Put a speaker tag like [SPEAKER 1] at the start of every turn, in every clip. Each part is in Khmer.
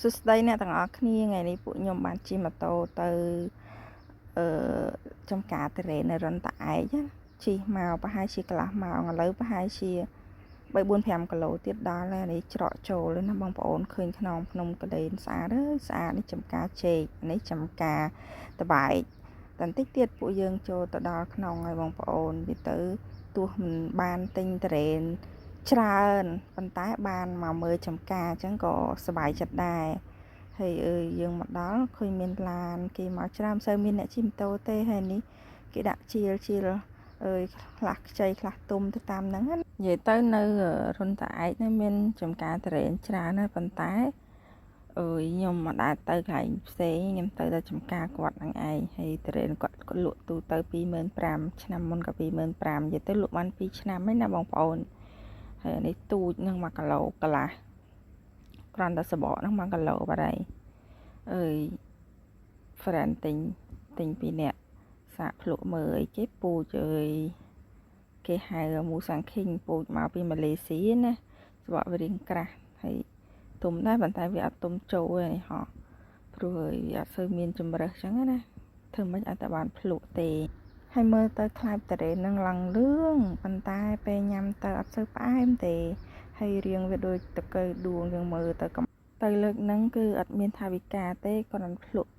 [SPEAKER 1] សួស្តីអ្នកទាំងអស់គ្នាថ្ងៃនេះពួកខ្ញុំបានជិះម៉ូតូទៅចំការទរេននៅរនតាឯកជិះមកប្រហែលជាកន្លះម៉ោងឥឡូវប្រហែលជា3-4-5 គីឡូទៀតដល់ហើយនេះច្រកចូលណាបងប្អូនឃើញខ្នងភ្នំកលែនស្អាតស្អាតនេះចំការចេកនេះចំការតបែកតែបន្តិចទៀតពួកយើងចូលទៅដល់ខ្នងហើយបងប្អូនវាទៅទោះមិនបានទិញទរេនច្រើនប៉ុន្តែបានមកមើលចំការអញ្ចឹងក៏សប្បាយចិត្តដែរហើយយើងមកដល់ឃើញមានឡានគេមកច្រើនសូវមានអ្នកជិះម៉ូតូទេហើយនេះគេដាក់ជាលខ្លះខ្ចីខ្លះទុំទៅតាមហ្នឹងនិយាយទៅនៅរុនតាឯកនេះមានចំការទរេនច្រើនណាស់ប៉ុន្តែខ្ញុំមកដែរទៅកន្លែងផ្សេងខ្ញុំទៅដល់ចំការគាត់ហ្នឹងឯងហើយទរេនគាត់លក់ទូទៅ 25,000 ឆ្នាំមុនក៏ 25,000 និយាយទៅលក់បាន2 ឆ្នាំហើយណាបងប្អូនហើយនេះទូចនឹង1គីឡូកន្លះគ្រាន់តែសបកហ្នឹង1គីឡូបាត់ហើយfriend ទិញ2នាក់សាកភ្លក់មើលអីគេពូជគេហៅមូសាំងឃីងពូជមកពីម៉ាឡេស៊ីណាសបកវារៀងក្រាស់ហើយទុំដែរប៉ុន្តែវាអត់ទុំចូលទេហ៎ព្រោះវាអត់សូវមានជំរើសចឹងណាធ្វើមិនអាចតែបានភ្លក់ទេហើយមើលទៅខ្លាយតរេននឹងឡើងលឿងប៉ុន្តែពេលញ៉ាំទៅអត់សូវផ្អែមទេហើយរៀងវាដូចតកៅដួងយើងមើលទៅលើកហ្នឹងគឺអត់មានថាវិការទេគ្រាន់ភ្លក់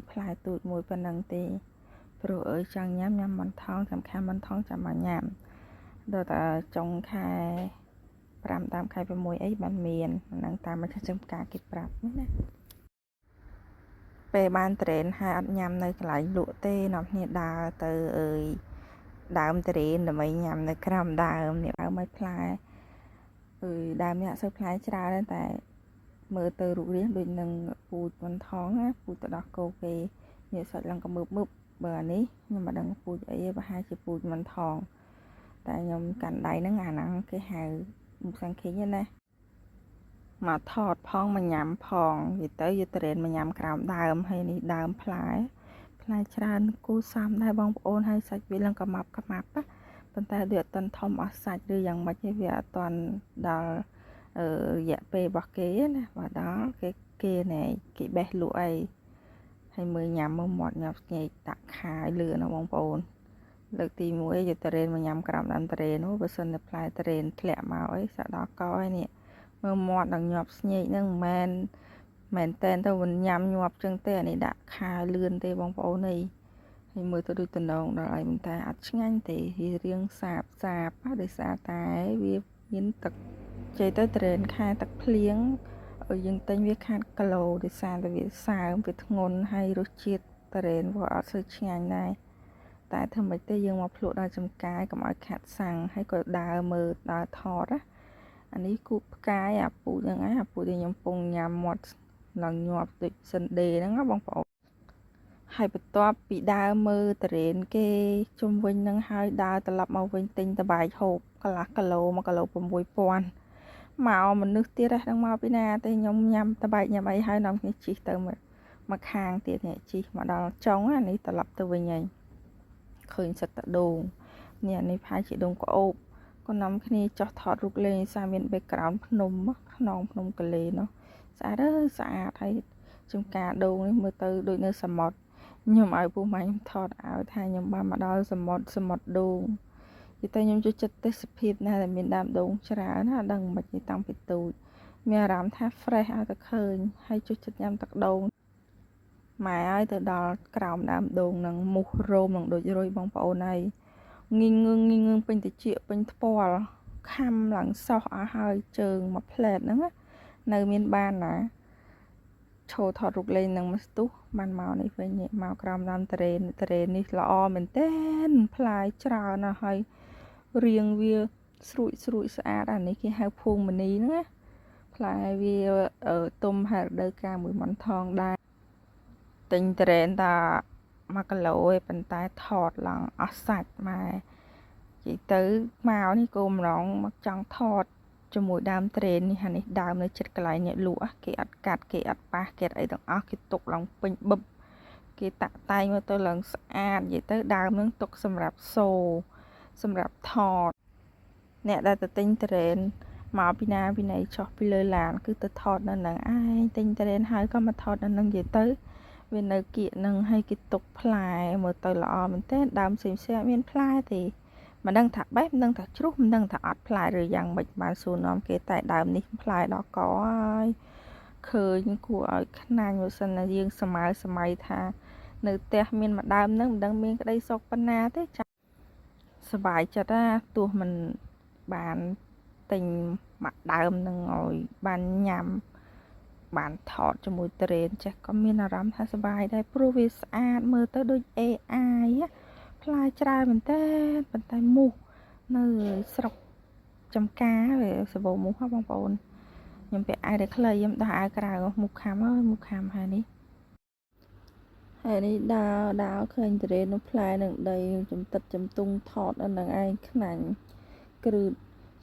[SPEAKER 1] ផ្លែទូចមួយប៉ុណ្ណឹងទេព្រោះចង់ញ៉ាំបន្ថងសំខាន់បន្ថងចាំមកញ៉ាំដល់តែចុងខែ5តាមខែ6អីបានមានហ្នឹងតាមមកចំការគេប្រាប់ណាពេលបានត្រេនហើយអត់ញ៉ាំនៅកន្លែងលក់ទេនាំគ្នាដើរទៅដើមត្រេនដើម្បីញ៉ាំនៅក្រោមដើមនេះដើមឲ្យផ្លែដើមនេះអត់សូវផ្លែច្រើនតែមើលទៅរូបរាងដូចនឹងពូជបន្ថងណាពូជទៅដោះគោគេនេះសាច់ឡើងក៏មើបបើអានេះខ្ញុំមិនដឹងពូជអីទេប្រហែលជាពូជបន្ថងតែខ្ញុំកាន់ដៃហ្នឹងអាហ្នឹងគេហៅមុខសង្ឃីងណាមកថតផងមកញ៉ាំផងនិយាយទៅយកត្រេនមកញ៉ាំក្រោមដើមហើយនេះដើមផ្លែច្រើនគូសំដែរបងប្អូនហើយសាច់វាឡើងកម៉ាប់ប៉ុន្តែវាអត់ទាន់ធំអស់សាច់ឬយ៉ាងម៉េចទេវាអត់ទាន់ដល់រយៈពេលរបស់គេណាបើដល់គេណែគេបេះលក់អីហើយមើលញ៉ាំមើលមាត់ញាប់ស្ញែកដាក់ខាយលឿនណាបងប្អូនលើកទី1យកតរេនមកញ៉ាំក្រោមដើមតរេនបើសិនតែផ្លែតរេនធ្លាក់មកអីសាក់ដល់កហើយនេះមើលមាត់ដល់ញាប់ស្ញែកហ្នឹងមិនមែនតែនទៅមិនញ៉ាំញាប់ចឹងទេអានេះដាក់ខាយលឿនទេបងប្អូនហើយមើលទៅដូចតំណងដល់អីមិនតែអត់ឆ្ងាញ់ទេវារៀងសាបដោយសារតែវាមានទឹកចេះទៅត្រេនខែទឹកភ្លៀងយើងទិញវាខាតគីឡូដោយសារតែវាសើមវាធ្ងន់ហើយរសជាតិត្រេនវាអត់សូវឆ្ងាញ់ដែរតែធ្វើម៉េចទេយើងមកភ្លក់ដល់ចំការកុំឲ្យខាត់សាំងហើយក៏ដើរមើលដើរថតណាអានេះគូផ្កាយអាពូហ្នឹងឯងអាពូដែលខ្ញុំពងញ៉ាំមាត់ឡើងញាប់ដូចសិនដេហ្នឹងបងប្អូនហើយបន្ទាប់ពីដើរមើលតរេនគេជុំវិញនឹងហើយដើរត្រឡប់មកវិញទិញតបែកហូបកន្លះគីឡូ1គីឡូ6,000មកមនុស្សទៀតហ្នឹងមកពីណាតែខ្ញុំញ៉ាំតបែកញ៉ាំអីហើយនាំគ្នាជិះទៅមកខាងទៀតនេះជិះមកដល់ចុងនេះត្រឡប់ទៅវិញហើយឃើញសិតតដូងនេះផាជាដូងក្អូបក៏នាំគ្នាចោះថតរូបលេងសារមាន background ភ្នំខ្នងភ្នំកលែននោះស្អាតស្អាតហើយចំការដូងនេះមើលទៅដូចនៅសមុទ្រខ្ញុំឲ្យពូម៉ាញ់ថតឲ្យថាខ្ញុំបានមកដល់សមុទ្រដូងនិយាយទៅខ្ញុំចូលចិត្តទេសភាពណាដែលមានដើមដូងច្រើនណាដឹងមិនទេតាំងពីទូចមានអារម្មណ៍ថា fresh ឲ្យតែឃើញហើយចូលចិត្តញ៉ាំទឹកដូងម៉ែឲ្យទៅដល់ក្រោមដើមដូងនឹងមូសរោមនឹងដូចរុយបងប្អូនហើយងីងពេញតិចពេញថ្ពាល់ខំឡើងសោះអស់ហើយជើងមួយផ្លែតហ្នឹងនៅមានបានណាឈោថតរូបលេងនឹងមកស្ទុះបានមកនេះវិញមកក្រោមដើមតរេននេះល្អមែនទែនផ្លែច្រើនណាស់ហើយរៀងវាស្រួចស្អាតអានេះគេហៅភួងមនីហ្នឹងណាផ្លែវាទុំហើយរដូវកាលមួយម៉ាន់ថងដែរទិញតរេនតា1គីឡូឯប៉ុន្តែថតឡើងអស់សាច់ម៉ែនិយាយទៅមកនេះគោម្ដងមកចង់ថតជាមួយដើមត្រេននេះនេះដើមនៅចិត្តកន្លែងអ្នកលក់គេអត់កាត់គេអត់ប៉ះគេអីទាំងអស់គេទុកឡើងពេញបឹបគេតាក់តែងមកទៅឡើងស្អាតនិយាយទៅដើមនឹងទុកសម្រាប់សូសម្រាប់ថតអ្នកដែលទៅទិញត្រេន មកពីណាពីណីចុះពីលើឡានគឺទៅថតនៅនឹងឯងទិញត្រេនហើយក៏មកថតនៅនឹងនិយាយទៅវានៅគៀកនឹងឲ្យគេទុកផ្លែមើលទៅល្អមែនទេដើមផ្សេងៗមានផ្លែទេមិនដឹងថាបេះមិនដឹងថាជ្រុះមិនដឹងថាអត់ផ្លែឬយ៉ាងម៉េចបានសួរនាំគេតែដើមនេះផ្លែដល់កហើយឃើញគួរឲ្យខ្នាញ់បើសិនណាយើងសម័យថានៅផ្ទះមានមួយដើមនឹងមិនដឹងមានក្តីសុខប៉ុណ្ណាទេចាសប្បាយចិត្តណាទោះមិនបានទិញមួយដើមនឹងឲ្យបានញ៉ាំបានថតជាមួយត្រេនចេះក៏មានអារម្មណ៍ថាសប្បាយដែរព្រោះវាស្អាតមើលទៅដូច AI ផ្លែច្រើនមែនតើប៉ុន្តែមូសនៅស្រុកចំការវាសបោមូសបងប្អូនខ្ញុំពាក់អាវតែខ្លីខ្ញុំដោះអាវក្រៅមូសខាំអើយមូសខាំហើយនេះដើរឃើញត្រេននៅផ្លែនឹងដីចំទឹកចំទុងថតនៅនឹងឯងខ្នាញ់គ្រឺត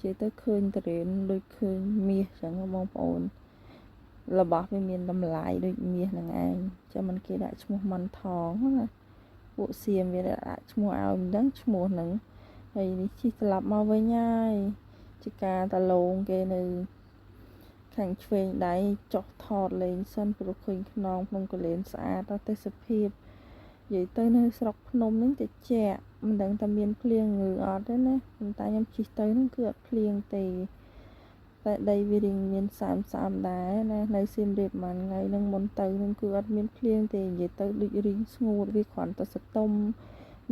[SPEAKER 1] ជិះទៅឃើញត្រេនដូចឃើញមាសចឹងបងប្អូនរបស់វាមានតម្លៃដូចមាសនឹងឯងចាំមិនគេដាក់ឈ្មោះមិនថងណាពួកសៀមវាដាក់ឈ្មោះឲ្យមិនដឹងឈ្មោះហ្នឹងហើយនេះជិះត្រឡប់មកវិញហើយជាការតឡងគេនៅខាងឆ្វេងដៃចុះថតលេងសិនព្រោះឃើញខ្នងភ្នំកលែនស្អាតដល់ទេសភាពនិយាយទៅនៅស្រុកភ្នំហ្នឹងតិចមិនដឹងថាមានភ្លៀងឬអត់ទេណាប៉ុន្តែខ្ញុំជិះទៅហ្នឹងគឺអត់ភ្លៀងទេតែដីវារៀងមានសើមដែរណានៅសៀមរាបមួយថ្ងៃហ្នឹងមុនទៅហ្នឹងគឺអត់មានភ្លៀងទេនិយាយទៅដូចរៀងស្ងួតវាគ្រាន់តែសតុំ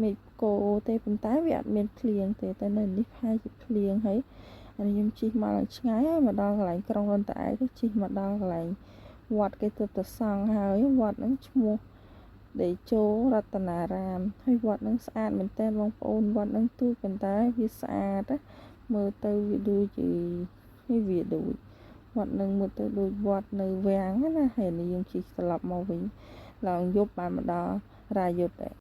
[SPEAKER 1] មេឃគោទេប៉ុន្តែវាអត់មានភ្លៀងទេតែនៅនេះផាយជាភ្លៀងហើយខ្ញុំជិះមកឆ្ងាយហើយមកដល់កន្លែងក្រុងរនតឯទៅជិះមកដល់កន្លែងវត្តគេទៅសង់ហើយវត្តហ្នឹងឈ្មោះដេជោរតនារាមហើយវត្តហ្នឹងស្អាតមែនតើបងប្អូនវត្តហ្នឹងទូចប៉ុន្តែវាស្អាតមើលទៅវាដូចជាវាដូចវត្តនឹងមើលទៅដូចវត្តនៅវាំងណាហើយយើងជិះត្រឡប់មកវិញឡើងយប់បានមកដល់រាយុទ្ធ